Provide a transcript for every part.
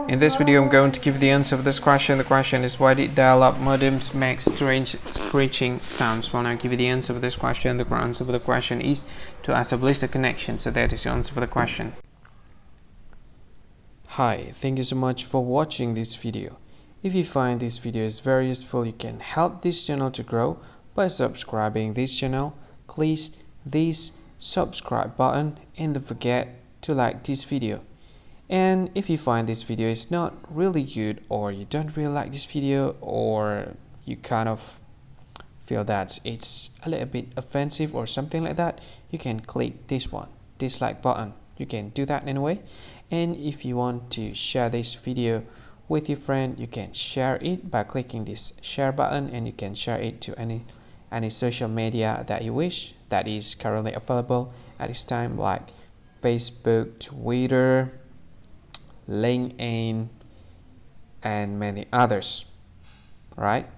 In this video, I'm going to give the answer of this question. The question is, why did dial-up modems make strange screeching sounds? When I give you the answer of this question, the answer of the question is to establish a connection. So that is the answer for the question. Hi, thank you so much for watching this video. If you find this video is very useful, you can help this channel to grow by subscribing this channel. Please this subscribe button and don't forget to like this video. And if you find this video is not really good, or you don't really like this video, or you kind of feel that it's a little bit offensive or something like that, you can click this one, dislike button. You can do that anyway. And if you want to share this video with your friend, you can share it by clicking this share button, and you can share it to any social media that you wish that is currently available at this time, like Facebook, Twitter, LinkedIn, and many others, right?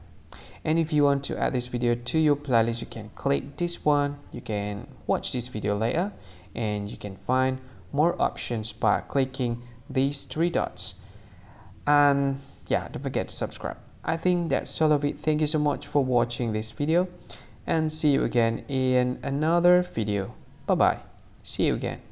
And if you want to add this video to your playlist, you can click this one. You can watch this video later, and you can find more options by clicking these three dots. And yeah, don't forget to subscribe. I think that's all of it. Thank you so much for watching this video, and see you again in another video. Bye bye. See you again.